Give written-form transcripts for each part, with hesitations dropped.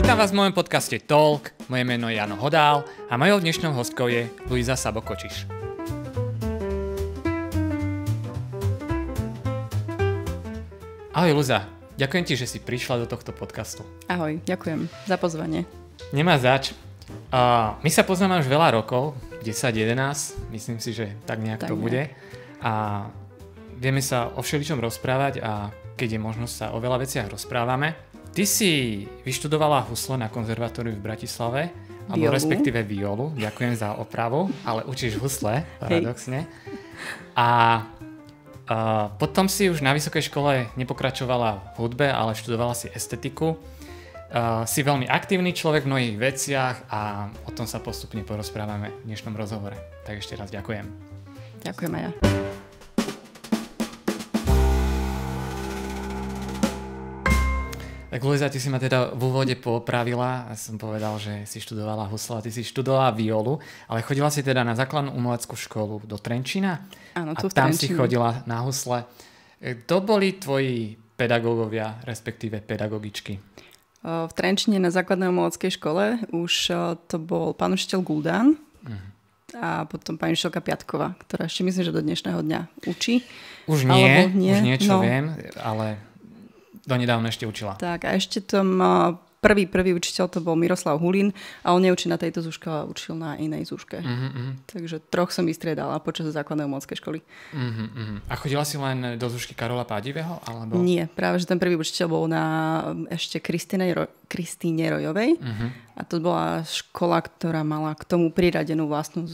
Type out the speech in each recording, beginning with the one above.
Vítam vás v mojom podcaste Talk, moje meno je Jano Hodál a mojou dnešnou hostkou je Luisa Sabo-Kočiš. Ahoj Luza, ďakujem ti, že si prišla do tohto podcastu. Ahoj, ďakujem za pozvanie. Nemá zač. My sa poznáme už veľa rokov, 10-11, myslím si, že tak nejak to bude. A vieme sa o všeličom rozprávať a keď je možnosť sa o veľa veciach rozprávame. Ty si vyštudovala husle na konzervatóriu v Bratislave, alebo respektíve violu, ďakujem za opravu, ale učíš husle, paradoxne. A potom si už na vysokej škole nepokračovala v hudbe, ale študovala si estetiku. Si veľmi aktívny človek v mnohých veciach a o tom sa postupne porozprávame v dnešnom rozhovore. Tak ešte raz ďakujem. Ďakujem aj ja. Tak Luisa, ty si ma teda v úvode popravila a som povedal, že si študovala husle a ty si študovala violu, ale chodila si teda na základnú umeleckú školu do Trenčína. Áno, tu v Trenčíne. A tam si chodila na husle. Kto boli tvoji pedagógovia, respektíve pedagogičky? V Trenčine na základnej umeleckej škole už to bol pán učiteľ Guldán a potom pani učiteľka Piatková, ktorá ešte myslím, že do dnešného dňa učí. Už nie, už niečo viem, ale donedávno ešte učila. Tak a ešte tam prvý učiteľ to bol Miroslav Hulín a on neučí na tejto zúške, ale učil na inej zúške. Takže troch som vystriedala počas základnej umeleckej školy. A chodila si len do zúšky Karola Pádivého? Alebo? Nie, práve že ten prvý učiteľ bol na ešte Kristýne Rojovej a to bola škola, ktorá mala k tomu priradenú vlastnú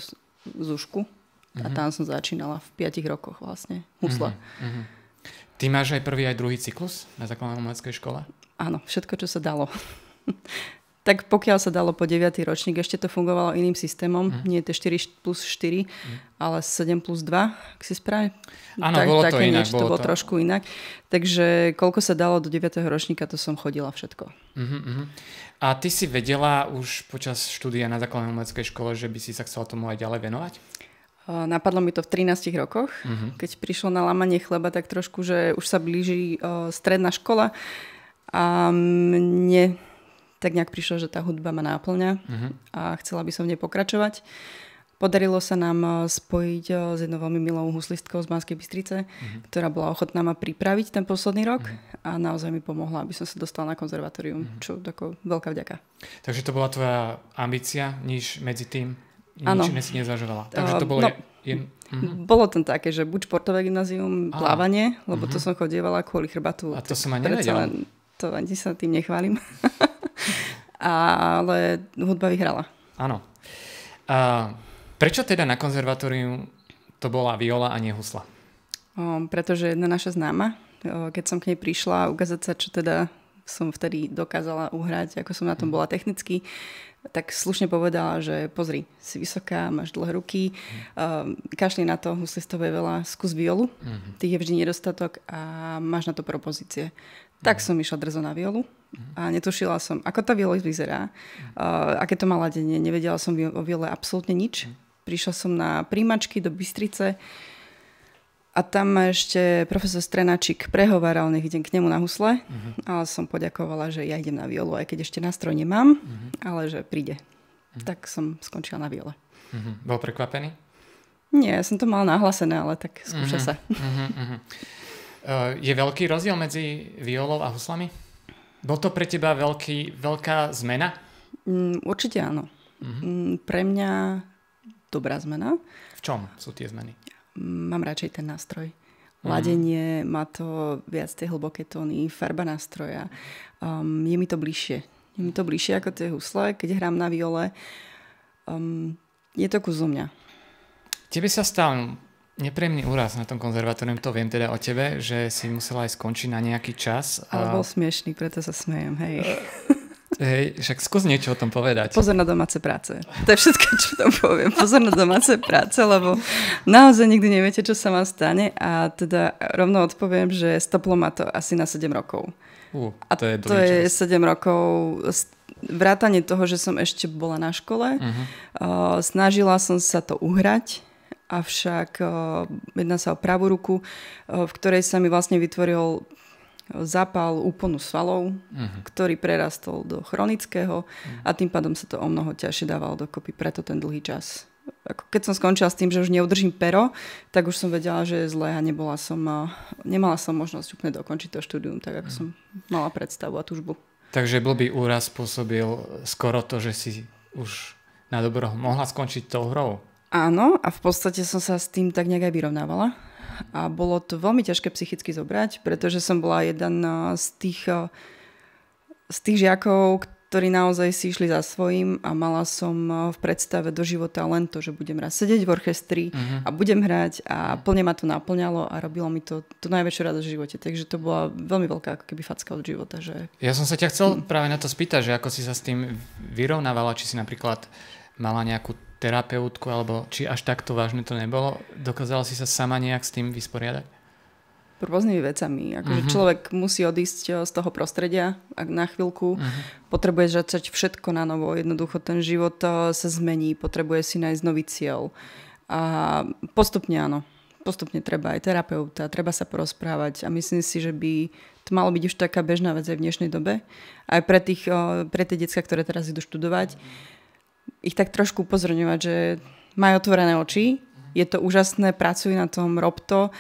zúšku a tam som začínala v 5 rokoch vlastne husle. Ty máš aj prvý, aj druhý cyklus na základnej umeleckej škole? Áno, všetko, čo sa dalo. Tak pokiaľ sa dalo po 9. ročník, ešte to fungovalo iným systémom. Nie je to 4 plus 4, ale 7 plus 2, ak si správne. Áno, bolo to inak. To bolo trošku inak. Takže koľko sa dalo do 9. ročníka, to som chodila všetko. A ty si vedela už počas štúdia na základnej umeleckej škole, že by si sa chcela tomu aj ďalej venovať? Napadlo mi to v 13 rokoch, keď prišlo na lámanie chleba, tak trošku, že už sa blíži stredná škola a mne tak nejak prišlo, že tá hudba ma náplňa a chcela by som v nej pokračovať. Podarilo sa nám spojiť s jednou veľmi milou huslistkou z Banskej Bystrice, ktorá bola ochotná ma pripraviť ten posledný rok a naozaj mi pomohla, aby som sa dostala na konzervatórium, čo tako veľká vďaka. Takže to bola tvoja ambícia, nič medzi tým? Áno. Nič si nezvažovala. Takže to bolo... Bolo tam také, že buď športové gymnázium, plávanie, lebo to som chodievala kvôli chrbatu. A to som ani nevedela. To ani sa tým nechválim. Ale hudba vyhrala. Áno. Prečo teda na konzervatóriu to bola viola a nie husla? Pretože jedna naša známa, keď som k nej prišla ukázať sa, čo teda som vtedy dokázala uhrať, ako som na tom bola technicky, tak slušne povedala, že pozri, si vysoká, máš dlhé ruky, kašli na to, huslistov je veľa, skús violu, tých je vždy nedostatok a máš na to propozície. Tak som išla drzo na violu a netušila som, ako tá viola vyzerá, aké to má ladenie, nevedela som o viole absolútne nič. Prišla som na príjmačky do Bystrice a tam ma ešte profesor Strenáčik prehováral, nech idem k nemu na husle. Ale som poďakovala, že ja idem na violu, aj keď ešte nástroj nemám, ale že príde. Tak som skončila na viole. Bol prekvapený? Nie, ja som to mala nahlásené, ale tak skúša sa. Je veľký rozdiel medzi violou a huslami? Bol to pre teba veľká zmena? Určite áno. Pre mňa dobrá zmena. V čom sú tie zmeny? Mám radšej ten nástroj. Ladenie, má to viac tie hlboké tóny, farba nástroja. Je mi to bližšie. Je mi to bližšie ako tie husle, keď hrám na viole. Je to kus zo mňa. Tebe sa stal nepríjemný úraz na tom konzervatóriu, to viem teda o tebe, že si musela aj skončiť na nejaký čas. Ale bol smiešný, preto sa smejem, hej. Hej, však skús niečo o tom povedať. Pozor na domáce práce. To je všetko, čo tam poviem. Pozor na domáce práce, lebo naozaj nikdy neviete, čo sa vám stane a teda rovno odpoviem, že stoplo ma to asi na 7 rokov. To je 7 rokov vrátane toho, že som ešte bola na škole. Snažila som sa to uhrať, avšak jedná sa o pravú ruku, v ktorej sa mi vlastne vytvoril zápal úponu svalov, ktorý prerastol do chronického a tým pádom sa to o mnoho ťažšie dávalo dokopy, preto ten dlhý čas. Keď som skončila s tým, že už neudržím pero, tak už som vedela, že je zlé a nemala som možnosť úplne dokončiť to štúdium, tak ako som mala predstavu a túžbu. Takže blbý úraz spôsobil skoro to, že si už na dobro mohla skončiť tou hrou? Áno, a v podstate som sa s tým tak nejak aj vyrovnávala. A bolo to veľmi ťažké psychicky zobrať, pretože som bola jeden z tých žiakov, ktorí naozaj si išli za svojím a mala som v predstave do života len to, že budem raz sedieť v orchestri a budem hrať a plne ma to naplňalo a robilo mi to tú najväčšiu radosť v živote. Takže to bola veľmi veľká ako keby facka od života. Že... Ja som sa ťa chcel práve na to spýtať, že ako si sa s tým vyrovnávala, či si napríklad mala nejakú terapeutku, alebo či až takto vážne to nebolo? Dokázala si sa sama nejak s tým vysporiadať? Rôznymi vecami. Akože človek musí odísť z toho prostredia na chvíľku. Potrebuje začať všetko na novo. Jednoducho ten život sa zmení. Potrebuje si nájsť nový cieľ. A postupne áno. Postupne treba aj terapeuta, treba sa porozprávať a myslím si, že by to malo byť už taká bežná vec aj v dnešnej dobe. Aj pre tie decká, ktoré teraz idú študovať, ich tak trošku upozorňovať, že majú otvorené oči, je to úžasné, pracuj na tom, rob to,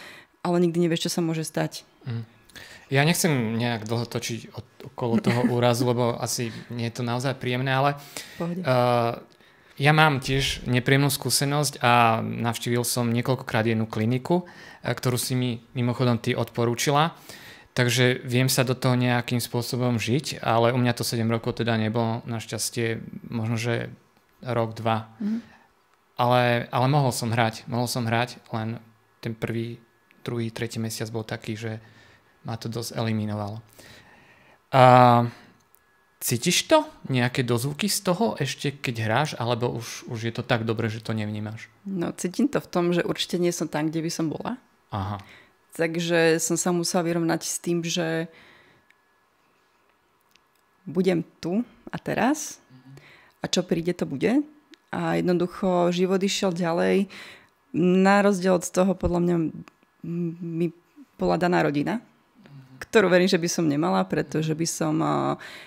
ale nikdy nevieš, čo sa môže stať. Ja nechcem nejak dlho točiť okolo toho úrazu, lebo asi nie je to naozaj príjemné, ale ja mám tiež nepríjemnú skúsenosť a navštívil som niekoľkokrát jednu kliniku, ktorú si mi mimochodom ty odporúčila. Takže viem sa do toho nejakým spôsobom žiť, ale u mňa to 7 rokov teda nebolo, našťastie možno, že rok, 2. Ale mohol som hrať, len ten prvý, druhý, tretí mesiac bol taký, že ma to dosť eliminovalo. Cítiš to? Nejaké dozvuky z toho ešte keď hráš, alebo už je to tak dobre, že to nevnímaš? No cítim to v tom, že určite nie som tam, kde by som bola. Aha. Takže som sa musela vyrovnať s tým, že budem tu a teraz a čo príde, to bude. A jednoducho život išiel ďalej. Na rozdiel od toho podľa mňa mi bola daná rodina, ktorú verím, že by som nemala, pretože by som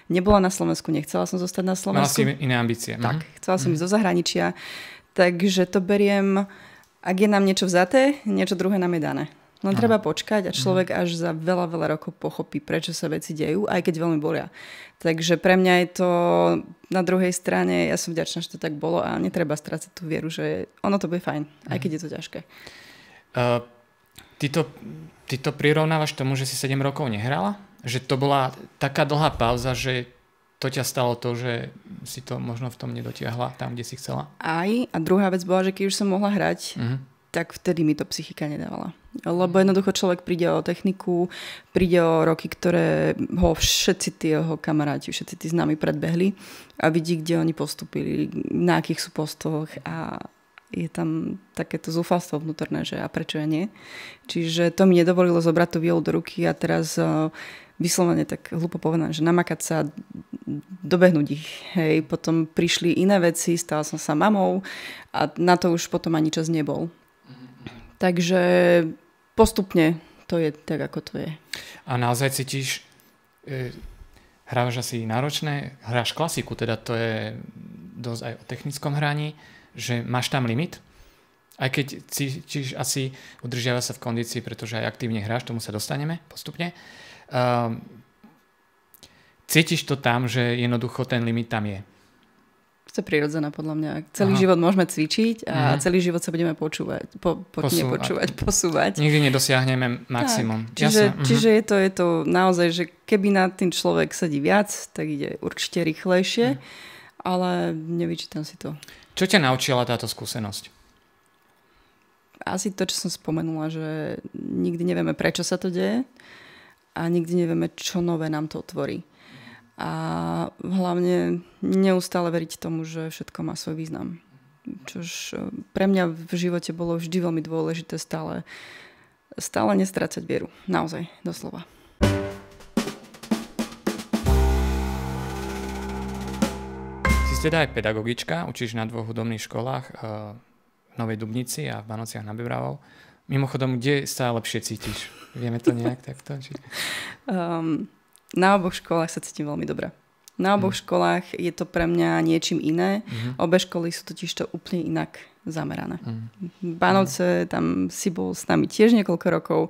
nebola na Slovensku, nechcela som zostať na Slovensku. Mala si iné ambície. Tak, chcela som ísť do zahraničia. Takže to beriem, ak je nám niečo vzaté, niečo druhé nám je dané. Len treba počkať a človek až za veľa, veľa rokov pochopí, prečo sa veci dejú, aj keď veľmi bolia. Takže pre mňa je to na druhej strane, ja som vďačná, že to tak bolo a netreba strácať tú vieru, že ono to bude fajn, aj keď je to ťažké. Ty to prirovnávaš tomu, že si 7 rokov nehrala? Že to bola taká dlhá pauza, že to ťa stalo to, že si to možno v tom nedotiahla tam, kde si chcela? Aj. A druhá vec bola, že keď už som mohla hrať, tak vtedy mi to psychika nedávala. Lebo jednoducho človek príde o techniku, príde o roky, ktoré ho všetci tí jeho kamaráti, všetci tí známi predbehli a vidí, kde oni postupili, na akých sú postoch a je tam takéto zúfalstvo vnútorné, že a prečo ja nie. Čiže to mi nedovolilo zobrať tú violu do ruky a teraz vyslovene tak hlúpo povedané, že namakať sa, dobehnúť ich. Hej. Potom prišli iné veci, stala som sa mamou a na to už potom ani čas nebol. Takže postupne to je tak, ako to je. A naozaj cítiš, hráš asi náročné, hráš klasiku, teda to je dosť aj o technickom hraní, že máš tam limit? Aj keď cítiš asi udržiava sa v kondícii, pretože aj aktívne hráš, tomu sa dostaneme postupne. Cítiš to tam, že jednoducho ten limit tam je? To je prirodzené podľa mňa. Celý život môžeme cvičiť a celý život sa budeme posúvať. Nikdy nedosiahneme maximum. Čiže je to naozaj, že keby na tým človek sedí viac, tak ide určite rýchlejšie, ale nevyčítam si to. Čo ťa naučila táto skúsenosť? Asi to, čo som spomenula, že nikdy nevieme, prečo sa to deje a nikdy nevieme, čo nové nám to otvorí. A hlavne neustále veriť tomu, že všetko má svoj význam. Čož pre mňa v živote bolo vždy veľmi dôležité stále nestrácať vieru. Naozaj, doslova. Si teda aj pedagogička, učíš na 2 hudobných školách v Novej Dubnici a v Banociach nad Bebravou. Mimochodom, kde sa lepšie cítiš? Vieme to nejak takto? Či... Na oboch školách sa cítim veľmi dobre. Na oboch školách je to pre mňa niečím iné. Obe školy sú totiž to úplne inak zamerané. Bánovce, tam si bol s nami tiež niekoľko rokov.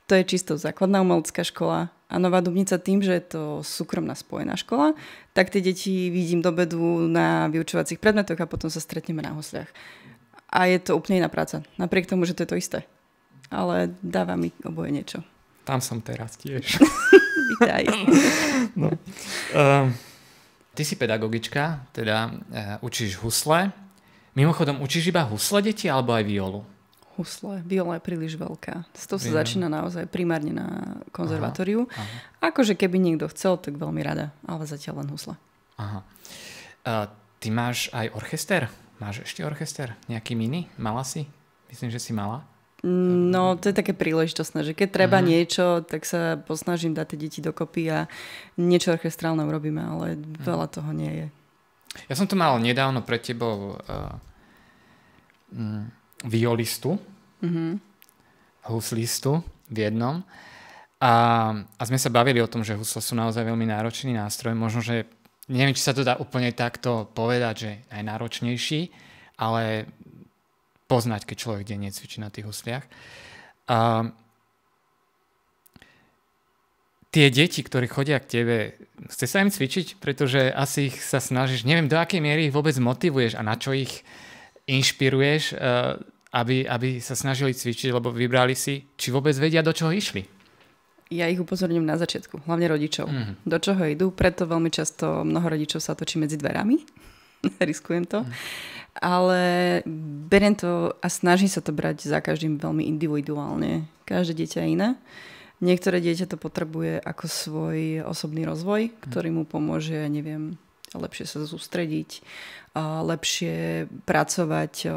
To je čisto základná umelecká škola. A Nová Dubnica tým, že je to súkromná spojená škola, tak tie deti vidím do bedu na vyučovacích predmetoch a potom sa stretneme na hosliach. A je to úplne iná práca. Napriek tomu, že to je to isté. Ale dáva mi oboje niečo. Tam som teraz tiež. Vítaj. No. Ty si pedagogička, teda učíš husle. Mimochodom, učíš iba husle deti alebo aj violu? Husle. Viola je príliš veľká. Z toho sa začína naozaj primárne na konzervatóriu. Akože keby niekto chcel, tak veľmi rada. Ale zatiaľ len husle. Aha. Ty máš aj orchester? Máš ešte orchester? Nejaký mini? Mala si? Myslím, že si mala. No, to je také príležitostné, že keď treba niečo, tak sa posnažím dať tie deti dokopy a niečo orchestrálne urobíme, ale veľa toho nie je. Ja som tu mal nedávno pred tebou violistu, huslistu v jednom a sme sa bavili o tom, že husle sú naozaj veľmi náročný nástroj. Možno, že neviem, či sa to dá úplne takto povedať, že najnáročnejší, ale poznať, keď človek denne cvičí na tých husliach. Tie deti, ktorí chodia k tebe, chce sa im cvičiť? Pretože asi ich sa snažíš, neviem, do akej miery ich vôbec motivuješ a na čo ich inšpiruješ, aby sa snažili cvičiť, lebo vybrali si, či vôbec vedia, do čoho išli. Ja ich upozorňujem na začiatku, hlavne rodičov. Do čoho idú, preto veľmi často mnoho rodičov sa točí medzi dverami. Riskujem to. Ale beriem to a snažím sa to brať za každým veľmi individuálne. Každé dieťa je iné. Niektoré dieťa to potrebuje ako svoj osobný rozvoj, ktorý mu pomôže, neviem, lepšie sa sústrediť, lepšie pracovať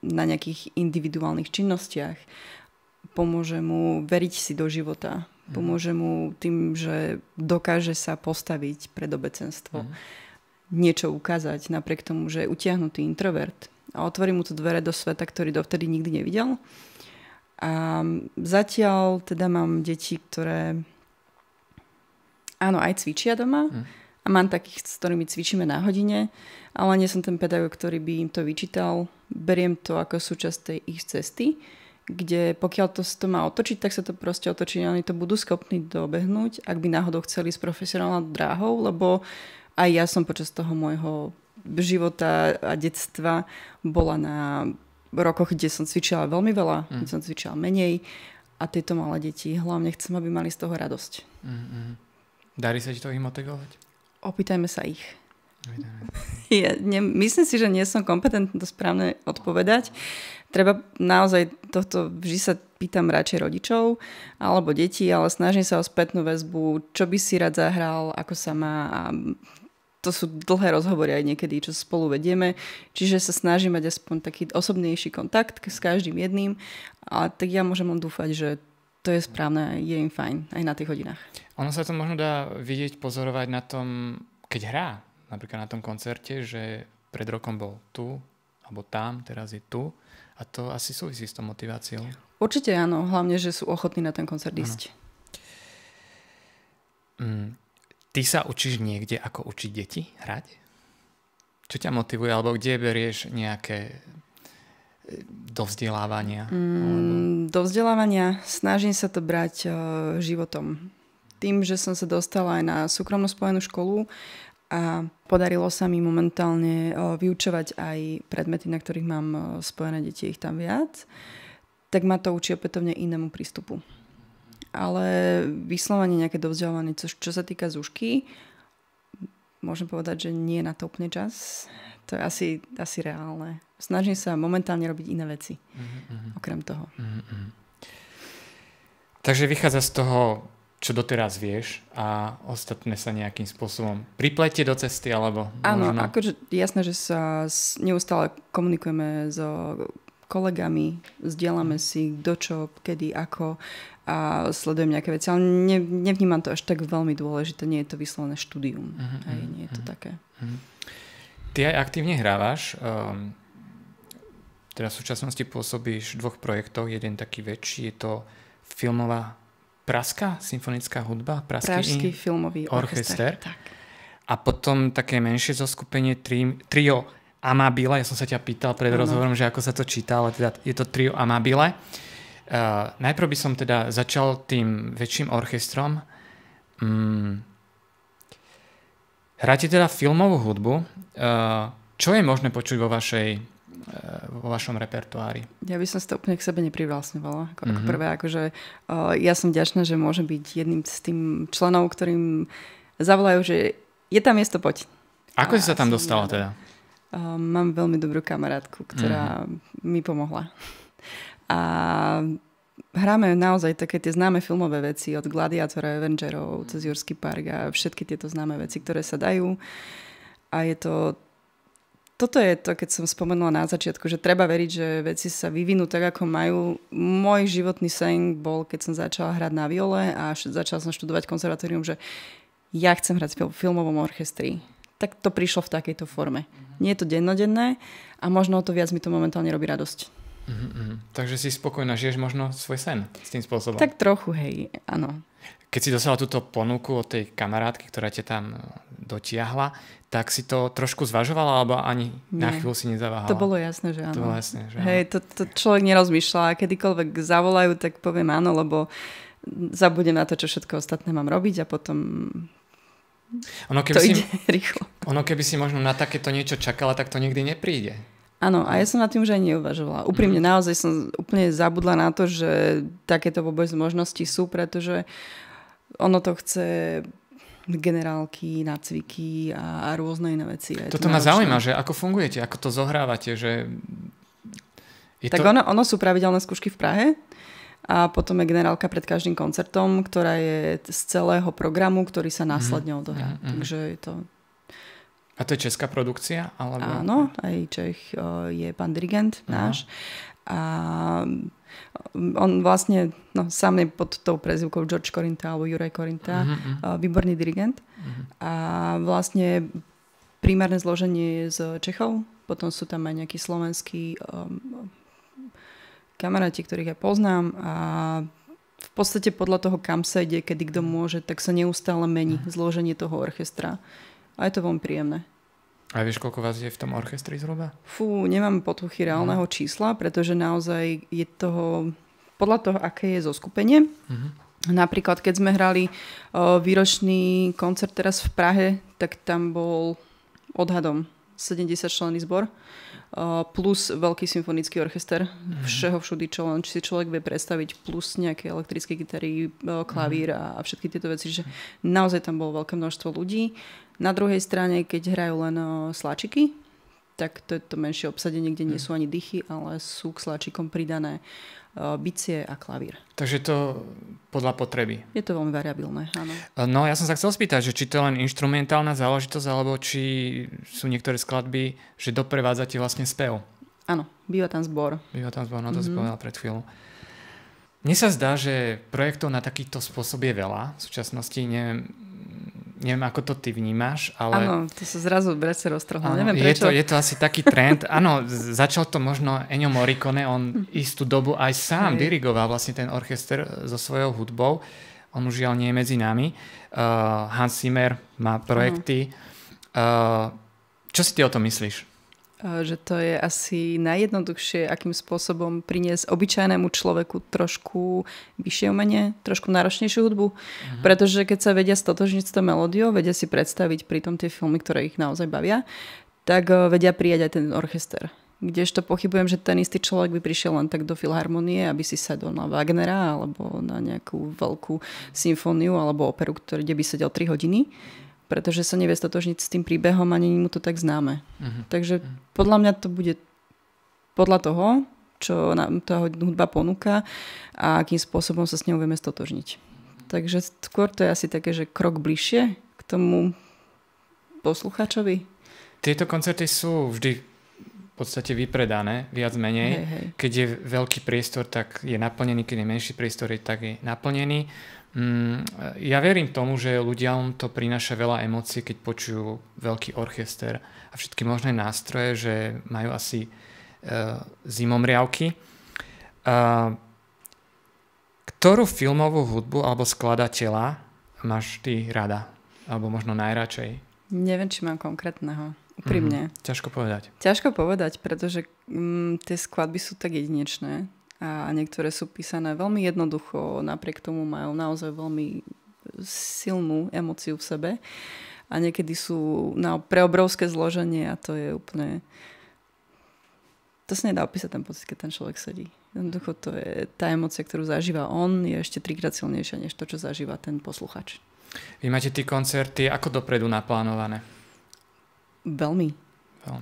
na nejakých individuálnych činnostiach. Pomôže mu veriť si do života. Pomôže mu tým, že dokáže sa postaviť pred obecenstvo. Niečo ukázať, napriek tomu, že je utiahnutý introvert. A otvorí mu to dvere do sveta, ktorý dovtedy nikdy nevidel. A zatiaľ teda mám deti, ktoré áno, aj cvičia doma. A mám takých, s ktorými cvičíme na hodine, ale nie som ten pedagóg, ktorý by im to vyčítal. Beriem to ako súčasť tej ich cesty, kde pokiaľ to má otočiť, tak sa to proste otočí. Oni to budú schopní dobehnúť, ak by náhodou chceli s profesionálnou dráhou, lebo aj ja som počas toho môjho života a detstva bola na rokoch, kde som cvičila veľmi veľa, kde som cvičila menej a tieto malé deti hlavne chcem, aby mali z toho radosť. Darí sa ti to ich motivovať? Opýtajme sa ich. Myslím si, že nie som kompetentná to správne odpovedať. Treba naozaj tohto, vždy sa pýtam radšej rodičov alebo detí, ale snažím sa o spätnú väzbu, čo by si rád zahral, ako sa má a to sú dlhé rozhovory aj niekedy, čo spolu vedieme. Čiže sa snažím mať aspoň taký osobnejší kontakt s každým jedným a tak ja môžem len dúfať, že to je správne, je im fajn aj na tých hodinách. Ono sa to možno dá vidieť, pozorovať na tom, keď hrá. Napríklad na tom koncerte, že pred rokom bol tu, alebo tam, teraz je tu. A to asi súvisí s tou motiváciou. Určite áno, hlavne, že sú ochotní na ten koncert ísť. Ty sa učíš niekde, ako učiť deti hrať? Čo ťa motivuje, alebo kde berieš nejaké do vzdelávania? Do vzdelávania snažím sa to brať životom. Tým, že som sa dostala aj na súkromnú spojenú školu a podarilo sa mi momentálne vyučovať aj predmety, na ktorých mám spojené deti, ich tam viac, tak ma to učí opätovne inému prístupu. Ale vyslovene nejaké dovzdelávanie, čo sa týka zúšky, môžem povedať, že nie je na to úplne čas. To je asi reálne. Snažím sa momentálne robiť iné veci. Okrem toho. Takže vychádza z toho, čo doteraz vieš a ostatné sa nejakým spôsobom priplete do cesty, alebo áno, možno... akože jasné, že sa neustále komunikujeme so kolegami, zdieľame si kto čo, kedy, ako a sledujem nejaké veci, ale nevnímam to až tak veľmi dôležité, nie je to vyslovené štúdium. Nie je to také. Ty aj aktívne hrávaš. teda v súčasnosti pôsobíš v 2 projektoch, jeden taký väčší, je to filmová Pražská symfonická hudba, Pražský filmový orchester. Tak. A potom také menšie zoskupenie Trio Amabile. Ja som sa ťa pýtal pred rozhovorom, že ako sa to číta, ale teda je to Trio Amabile. Najprv by som teda začal tým väčším orchestrom. Hráte teda filmovú hudbu. Čo je možné počuť vo vašom repertoári? Ja by som si to úplne k sebe neprivlastňovala. Ako prvé, akože ja som vďačná, že môžem byť jedným z tým členov, ktorým zavolajú, že je tam miesto, poď. Ako si sa tam dostala teda? Mám veľmi dobrú kamarátku, ktorá mi pomohla. A hráme naozaj také tie známe filmové veci od Gladiátora, Avengerov, cez Jurský park a všetky tieto známe veci, ktoré sa dajú. A toto je to, keď som spomenula na začiatku, že treba veriť, že veci sa vyvinú tak, ako majú. Môj životný sen bol, keď som začala hrať na viole a začala som študovať konzervatórium, že ja chcem hrať v filmovom orchestri. Tak to prišlo v takejto forme. Nie je to dennodenné a možno o to viac mi to momentálne robí radosť. Takže si spokojná, žiješ možno svoj sen s tým spôsobom? Tak trochu, hej, áno. Keď si dostala túto ponuku od tej kamarátky, ktorá ťa tam dotiahla, tak si to trošku zvažovala, alebo ani na chvíľu si nezaváhala? To bolo jasné, že áno. To bolo jasné, že áno. Hej, to človek nerozmýšľa. Kedykoľvek zavolajú, tak poviem áno, lebo zabudem na to, čo všetko ostatné mám robiť a potom ide rýchlo. Keby si možno na takéto niečo čakala, tak to nikdy nepríde. Áno, a ja som nad tým už aj neuvažovala. Úprimne, naozaj som úplne zabudla na to, že takéto vôbec možnosti sú, pretože ono to chce generálky, nácviky a rôzne iné veci. Toto ma zaujíma, že ako fungujete, ako to zohrávate, že... Ono sú pravidelné skúšky v Prahe a potom je generálka pred každým koncertom, ktorá je z celého programu, ktorý sa následne odohrá. Takže je to... A to je česká produkcia? Alebo... Áno, aj Čech je pán dirigent náš. A on vlastne sám je pod tou prezývkou George Korinta alebo Juraj Korinta, výborný dirigent. A vlastne primárne zloženie je z Čechov, potom sú tam aj nejakí slovenskí kamaráti, ktorých ja poznám a v podstate podľa toho, kam sa ide, kedy kto môže, tak sa neustále mení zloženie toho orchestra. A je to veľmi príjemné. A vieš, koľko vás je v tom orchestri zhruba? Nemám potuchy reálneho čísla, pretože naozaj je toho, podľa toho, aké je zoskupenie. Napríklad, keď sme hrali výročný koncert teraz v Prahe, tak tam bol odhadom 70 členný zbor plus veľký symfonický orchester. Všeho všudy, čo len si človek vie predstaviť, plus nejaké elektrické gitary, klavír a všetky tieto veci. Že naozaj tam bolo veľké množstvo ľudí. Na druhej strane, keď hrajú len sláčiky, tak to je to menšie obsadenie, kde nie sú ani dychy, ale sú k sláčikom pridané bicie a klavír. Takže to podľa potreby. Je to veľmi variabilné, áno. No ja som sa chcel spýtať, že či to je len inštrumentálna záležitosť, alebo či sú niektoré skladby, že doprevádzate vlastne spev. Áno, býva tam zbor. No to si povedal pred chvíľou. Mne sa zdá, že projektov na takýto spôsob je veľa. V súčasnosti neviem, ako to ty vnímaš, ale... Áno, to sa zrazu brece roztrhlo. Neviem prečo. Je to asi taký trend. Áno, začal to možno Ennio Morricone, on istú dobu aj sám dirigoval vlastne ten orchester so svojou hudbou. On už žiaľ nie je medzi nami. Hans Zimmer má projekty. Čo si ty o tom myslíš? Že to je asi najjednoduchšie, akým spôsobom priniesť obyčajnému človeku trošku vyššie umenie, trošku náročnejšiu hudbu. Pretože keď sa vedia stotožniť s tou melódiou, vedia si predstaviť pritom tie filmy, ktoré ich naozaj bavia, tak vedia prijať aj ten orchester. Kdežto pochybujem, že ten istý človek by prišiel len tak do filharmonie, aby si sadol na Wagnera alebo na nejakú veľkú symfóniu alebo operu, kde by sedel 3 hodiny. Pretože sa nevie stotožniť s tým príbehom a nie mu to tak známe. Takže podľa mňa to bude podľa toho, čo nám tá hudba ponúka a akým spôsobom sa s ňou vieme stotožniť. Takže skôr to je asi také, že krok bližšie k tomu poslucháčovi. Tieto koncerty sú vždy v podstate vypredané, viac menej. Hej. Keď je veľký priestor, tak je naplnený, keď je menší priestor, tak je naplnený. Ja verím tomu, že ľuďom to prináša veľa emócií, keď počujú veľký orchester a všetky možné nástroje, že majú asi Zimomriavky. Ktorú filmovú hudbu alebo skladateľa máš ty rada? Alebo možno najradšej? Neviem, či mám konkrétneho. Úprimne. Ťažko povedať. Ťažko povedať, pretože tie skladby sú tak jedinečné a niektoré sú písané veľmi jednoducho, napriek tomu majú naozaj veľmi silnú emóciu v sebe a niekedy sú pre obrovské zloženie a to je úplne... To sa nedá opísať ten pocit, keď ten človek sedí. Jednoducho to je tá emócia, ktorú zažíva on, je ešte 3-krát silnejšia než to, čo zažíva ten posluchač. Vy máte tie koncerty ako dopredu naplánované? Veľmi.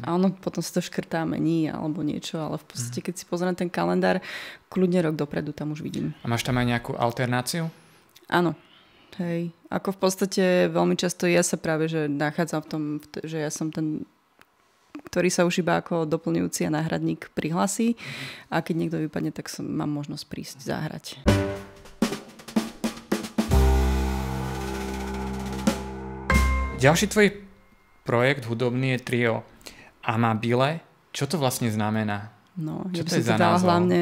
A ono potom sa to škrtá, mení alebo niečo, ale v podstate, keď si pozriem ten kalendár, kľudne rok dopredu tam už vidím. A máš tam aj nejakú alternáciu? Áno. Hej. Ako v podstate veľmi často ja sa práve že nachádzam v tom, že ja som ten, ktorý sa už iba ako doplňujúci a náhradník prihlasí a keď niekto vypadne, tak mám možnosť prísť zahrať. Ďalší tvoj projekt hudobný je trio Amabile. Čo to vlastne znamená? No, čo ja by som to dala hlavne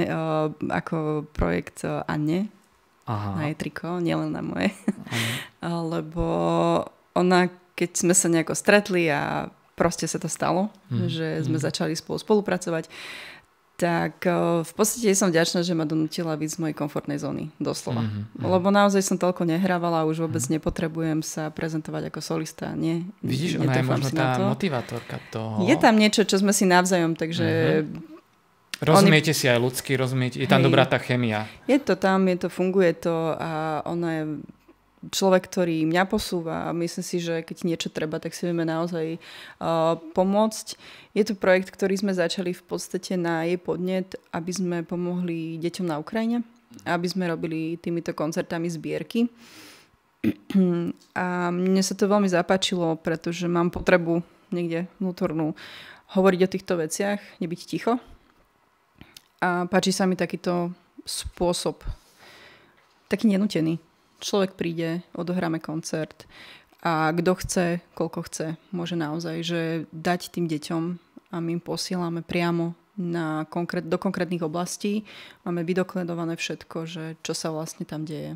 ako projekt Anne. Aha. Na jej triko, nielen na moje. Lebo ona, keď sme sa nejako stretli a proste sa to stalo, že sme začali spolupracovať, tak v podstate som vďačná, že ma donútila víc z mojej komfortnej zóny, doslova. Lebo naozaj som toľko nehrávala a už vôbec nepotrebujem sa prezentovať ako solista. Nie, vidíš, ona je možno tá motivátorka toho. Je tam niečo, čo sme si navzájom, takže... Rozumiete si aj ľudsky, rozumiete, je tam dobrá tá chemia. Je to tam, funguje to a ona je človek, ktorý mňa posúva a myslím si, že keď niečo treba, tak si vieme naozaj pomôcť. Je to projekt, ktorý sme začali v podstate na jej podnet, aby sme pomohli deťom na Ukrajine, aby sme robili týmito koncertami zbierky. A mne sa to veľmi zapáčilo, pretože mám potrebu niekde vnútornú hovoriť o týchto veciach, nebyť ticho. A páči sa mi takýto spôsob, taký nenútený. Človek príde, odohráme koncert a kto chce, koľko chce, môže naozaj že dať tým deťom a my im posielame priamo do konkrétnych oblastí. Máme vydokladované všetko, že čo sa vlastne tam deje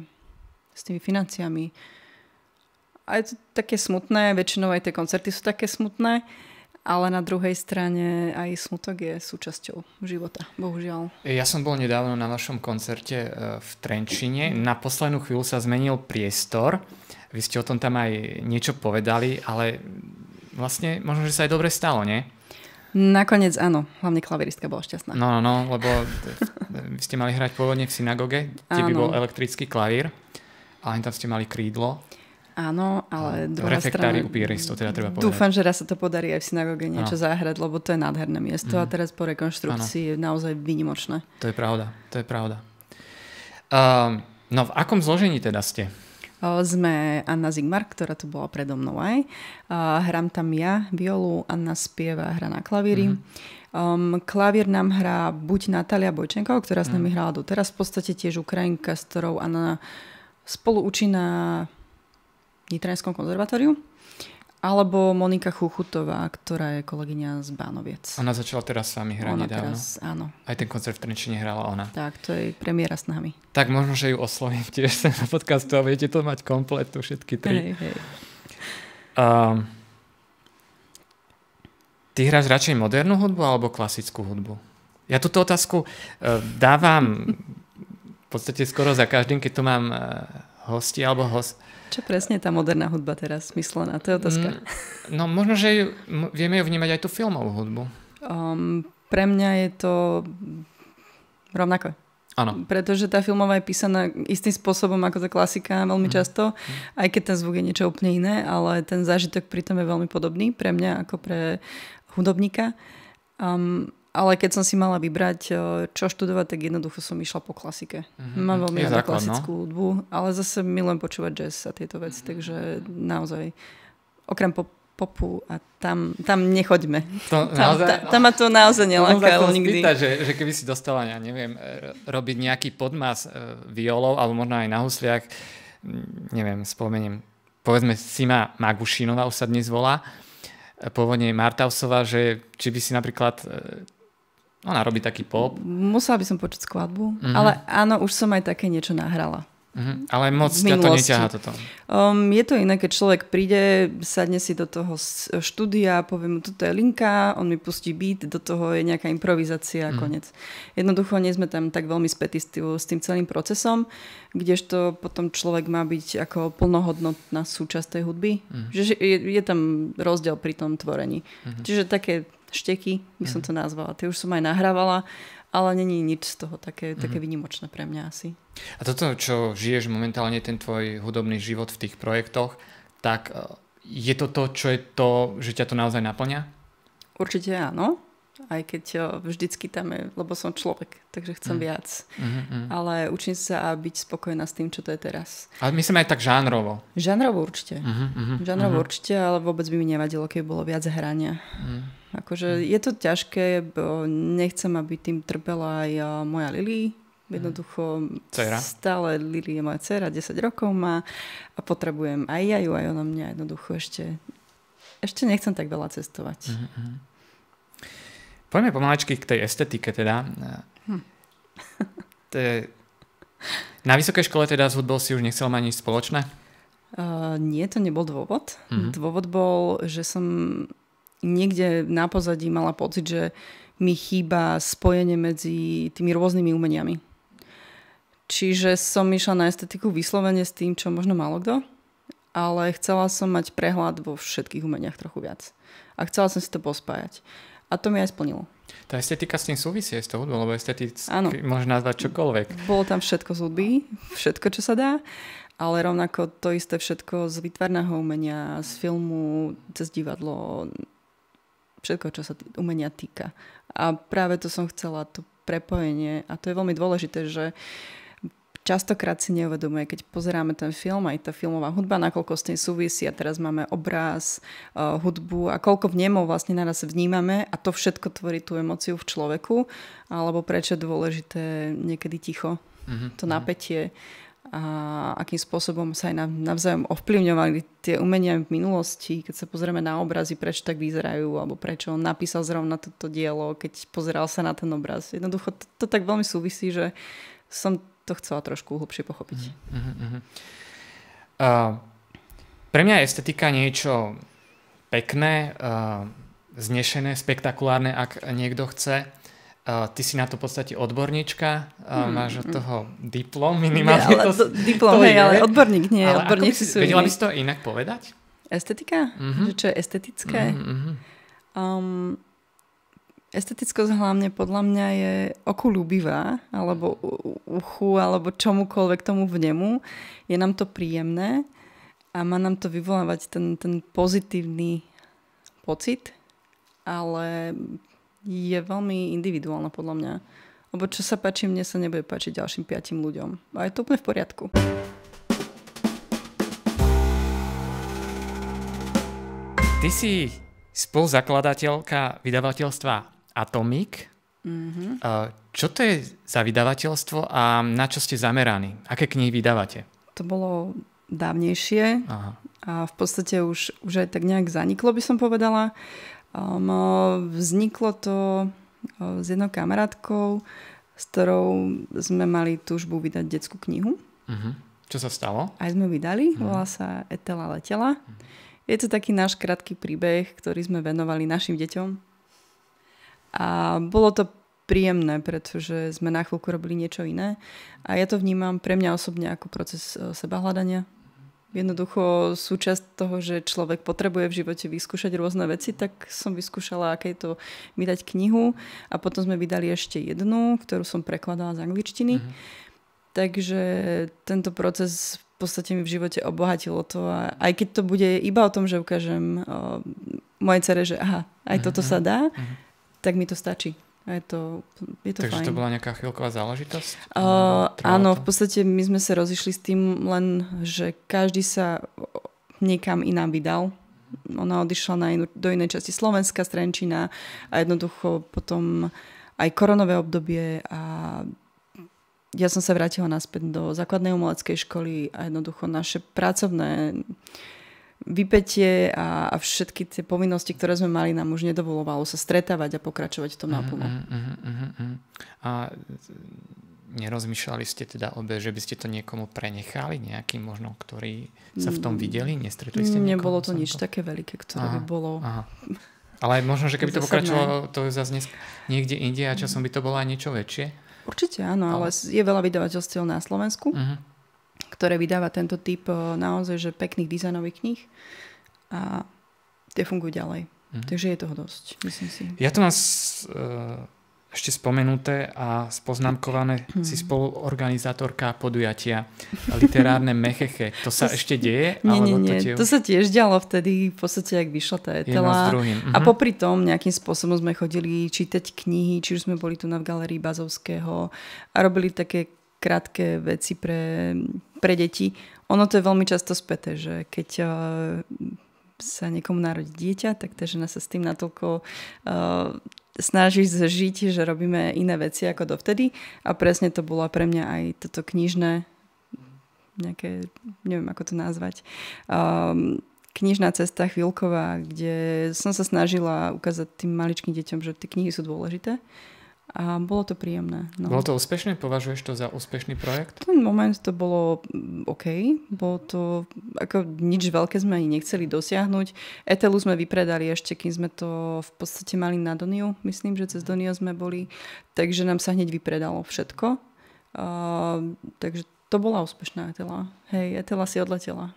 s tými financiami. A je to také smutné, väčšinou aj tie koncerty sú také smutné, ale na druhej strane aj smutok je súčasťou života, bohužiaľ. Ja som bol nedávno na vašom koncerte v Trenčine. Na poslednú chvíľu sa zmenil priestor. Vy ste o tom tam aj niečo povedali, ale vlastne možno, že sa aj dobre stalo, nie? Nakoniec áno, hlavne klaviristka bola šťastná. No, lebo vy ste mali hrať pôvodne v synagóge, kde by bol elektrický klavír, ale tam ste mali krídlo. Áno, ale druhá strana... Refektári teda treba povedať. Dúfam, že raz sa to podarí aj v synagóge niečo zahrať, lebo to je nádherné miesto a teraz po rekonštrukcii je naozaj výnimočné. To je pravda. No v akom zložení teda ste? Sme Anna Zigmar, ktorá tu bola predo mnou aj. Hrám tam ja violu, Anna spieva, hrá na klavíri. Klavír nám hrá buď Natália Bojčenková, ktorá s nami hrala doteraz, v podstate tiež Ukrajinka, s ktorou Anna spolu učí na Nitrianskom konzervatóriu, alebo Monika Chuchutová, ktorá je kolegyňa z Bánoviec. Ona začala teraz s vami hrať nedávno. Teraz, áno. Aj ten koncert v Trenčine hrala ona. Tak, to je premiéra s nami. Tak možno, že ju oslovím tiež sem na podcastu a budete to mať kompletu všetky tri. Hej. Ty hráš radšej modernú hudbu alebo klasickú hudbu? Ja túto otázku dávam v podstate skoro za každým, keď tu mám hosti alebo Čo presne je tá moderná hudba teraz myslená? To je otázka. No možno, že vieme ju vnímať aj tú filmovú hudbu. Pre mňa je to rovnako. Áno. Pretože tá filmová je písaná istým spôsobom ako tá klasika veľmi často, aj keď ten zvuk je niečo úplne iné, ale ten zážitok pri tom je veľmi podobný pre mňa ako pre hudobníka. Ale keď som si mala vybrať, čo študovať, tak jednoducho som išla po klasike. Mám veľmi rada klasickú hudbu, ale zase milujem počúvať jazz a tieto veci, takže naozaj okrem popu a tam nechoďme. Tam ma to naozaj nelákalo nikdy. Spýtať, že keby si dostala, ja neviem, robiť nejaký podmas violou, alebo možno aj na husliach, neviem, spomeniem, povedzme Sima Magušinová, už sa dnes volá, pôvodne Martausová, že či by si napríklad Ona robí taký pop. Musela by som počuť skladbu, ale áno, už som aj také niečo nahrala. Ale moc ťa to neťahá toto. Je to iné, keď človek príde, sadne si do toho štúdia, povie mu, toto je linka, on mi pustí beat, do toho je nejaká improvizácia a konec. Jednoducho nie sme tam tak veľmi spätí s tým celým procesom, kdežto potom človek má byť ako plnohodnotná súčasť tej hudby. Že je tam rozdiel pri tom tvorení. Čiže také šteky, by som to nazvala. Tie už som aj nahrávala, ale není nič z toho také výnimočné pre mňa asi. A toto, čo žiješ momentálne, ten tvoj hudobný život v tých projektoch, tak je to to, čo je to, že ťa to naozaj naplňa? Určite áno. Aj keď vždycky tam je, lebo som človek, takže chcem viac. Ale učím sa a byť spokojná s tým, čo to je teraz. Ale myslím aj tak žánrovo. Žánrovo určite. Žánrovo určite, ale vôbec by mi nevadilo, keby bolo viac hrania. Akože je to ťažké, nechcem, aby tým trpela aj moja Lili. Jednoducho Dcera. Stále Lili je moja dcera, 10 rokov má a potrebujem aj ja ju, aj ona mňa. Jednoducho ešte nechcem tak veľa cestovať. Poďme pomalačky k tej estetike teda. Na vysokej škole teda s hudbou si už nechcel mať nič spoločné? Nie, to nebol dôvod. Dôvod bol, že som niekde na pozadí mala pocit, že mi chýba spojenie medzi tými rôznymi umeniami. Čiže som išla na estetiku vyslovene s tým, čo možno málo kto, ale chcela som mať prehľad vo všetkých umeniach trochu viac. A chcela som si to pospájať. A to mi aj splnilo. Tá estetika s tým súvisí s tou hudbou, lebo esteticky môžeš nazvať čokoľvek. Bolo tam všetko z hudby, všetko, čo sa dá, ale rovnako to isté všetko z výtvarného umenia, z filmu, cez divadlo, všetko, čo sa umenia týka. A práve to som chcela, to prepojenie. A to je veľmi dôležité, že častokrát si neuvedomuje, keď pozeráme ten film, aj tá filmová hudba, nakoľko s tým súvisí a teraz máme obraz, hudbu a koľko vnemov vlastne naraz vnímame a to všetko tvorí tú emóciu v človeku, alebo prečo je dôležité niekedy ticho, to napätie a akým spôsobom sa aj navzájom ovplyvňovali tie umenia v minulosti, keď sa pozrieme na obrazy, prečo tak vyzerajú, alebo prečo on napísal zrovna toto dielo, keď pozeral sa na ten obraz. Jednoducho to tak veľmi súvisí, že som to chcela trošku hlbšie pochopiť. Pre mňa je estetika niečo pekné, znešené, spektakulárne, ak niekto chce. Ty si na to v podstate odborníčka, máš od toho diplom minimálne. Diplom, ale odborník nie. Odborníci sú vedela by si to inak povedať? Estetika? Že čo je estetické? Estetickosť hlavne podľa mňa je oku ľúbivá, alebo uchu, alebo čomukoľvek tomu vnemu. Je nám to príjemné a má nám to vyvolávať ten pozitívny pocit, ale je veľmi individuálna podľa mňa. Lebo čo sa páči mne, sa nebude páčiť ďalším 5 ľuďom. A je to úplne v poriadku. Ty si spoluzakladateľka vydavateľstva Atomic. Čo to je za vydavateľstvo a na čo ste zameraní? Aké knihy vydávate? To bolo dávnejšie. Aha. A v podstate už aj tak nejak zaniklo, by som povedala. Vzniklo to s jednou kamarátkou, s ktorou sme mali túžbu vydať detskú knihu. Čo sa stalo? Aj sme vydali, volá sa Etela letela. Je to taký náš krátky príbeh, ktorý sme venovali našim deťom. A bolo to príjemné, pretože sme na chvíľku robili niečo iné. A ja to vnímam pre mňa osobne ako proces sebahľadania. Jednoducho súčasť toho, že človek potrebuje v živote vyskúšať rôzne veci, tak som vyskúšala, aké je to vydať knihu a potom sme vydali ešte jednu, ktorú som prekladala z angličtiny. Takže tento proces v podstate mi v živote obohatilo to a aj keď to bude iba o tom, že ukážem mojej dcere, že aha, aj toto sa dá, tak mi to stačí. A je to Takže fajn. to bola nejaká chvíľková záležitosť? Áno, v podstate my sme sa rozišli s tým len, že každý sa niekam inám vydal. Ona odišla do inej časti Slovenska, z Trenčína a jednoducho potom aj koronové obdobie a ja som sa vrátila naspäť do základnej umeleckej školy a jednoducho naše pracovné vypätie a všetky tie povinnosti, ktoré sme mali, nám už nedovolovalo sa stretávať a pokračovať v tom naplno. A nerozmýšľali ste teda obe, že by ste to niekomu prenechali, nejakým možno, ktorí sa v tom videli? Nestretli ste niekomu? Nebolo to nič také veľké, ktoré by bolo... Ale možno, že keby to pokračovalo to zase niekde inde a časom by to bolo aj niečo väčšie? Určite áno, ale je veľa vydavateľstiev na Slovensku, ktoré vydáva tento typ naozaj že pekných dizajnových kníh a tie fungujú ďalej. Takže je toho dosť, myslím si. Ja to mám ešte spomenuté a spoznámkované si spoluorganizátorka podujatia Literárne Mecheche. To sa ešte deje? Nie. To sa tiež dialo vtedy, v podstate, ak vyšla tá Etela. A popri tom nejakým spôsobom sme chodili čítať knihy, či už sme boli tu v Galérii Bazovského a robili také krátke veci pre deti. Ono to je veľmi často späté, že keď sa niekomu narodí dieťa, tak tá žena sa s tým natoľko snaží žiť, že robíme iné veci ako dovtedy a presne to bolo pre mňa aj toto knižné nejaké, neviem ako to nazvať, knižná cesta chvíľková, kde som sa snažila ukázať tým maličkým deťom, že tie knihy sú dôležité a bolo to príjemné. No. Bolo to úspešné? Považuješ to za úspešný projekt? V ten moment to bolo OK. Bolo to, ako nič veľké sme ani nechceli dosiahnuť. Etelu sme vypredali ešte, kým sme to v podstate mali na Doniu. Myslím, že cez Donio sme boli. Takže nám sa hneď vypredalo všetko. Takže to bola úspešná Etela. Hej, Etela si odletela.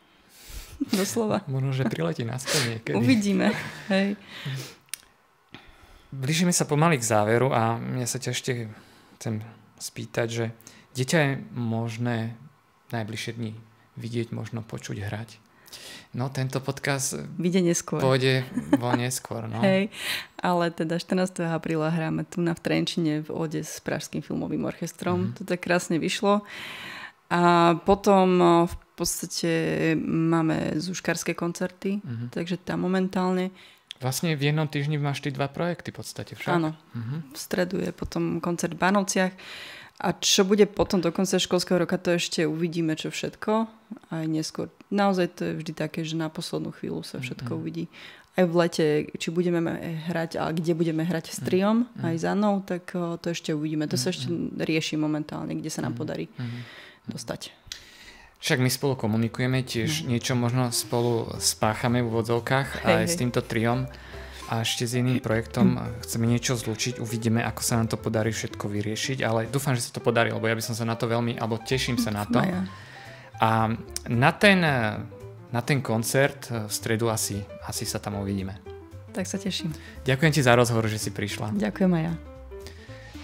Doslova. Možno, že priletí naspäť niekedy. Uvidíme. Hej. Blížime sa pomaly k záveru a ja sa ťa ešte chcem spýtať, že dieťa je možné najbližšie dni vidieť, možno počuť, hrať. No tento podcast pôjde neskôr. No. Hej, ale teda 14. apríla hráme tu v Trenčine v Ode s Pražským filmovým orchestrom. To tak krásne vyšlo. A potom v podstate máme zúškarské koncerty, takže tam momentálne... Vlastne v jednom týždni máš ty 2 projekty v podstate však? Áno. V stredu je potom koncert v Bánovciach. A čo bude potom do konca školského roka, to ešte uvidíme, čo všetko. Aj neskôr. Naozaj to je vždy také, že na poslednú chvíľu sa všetko uvidí. Aj v lete, či budeme hrať a kde budeme hrať s triom, aj za mnou, tak to ešte uvidíme. To sa ešte rieši momentálne, kde sa nám podarí dostať. Však my spolu komunikujeme, tiež niečo možno spolu spáchame v úvodzovkách aj s týmto triom a ešte s iným projektom chceme niečo zlučiť, uvidíme, ako sa nám to podarí všetko vyriešiť, ale dúfam, že sa to podarí, lebo ja by som sa na to veľmi, alebo teším sa na to. A na ten koncert v stredu asi sa tam uvidíme. Tak sa teším. Ďakujem ti za rozhovor, že si prišla. Ďakujem aj ja.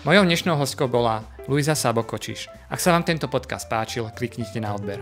Mojou dnešnou hostkou bola Luisa Sabo Kočiš. Ak sa vám tento podcast páčil, kliknite na odber.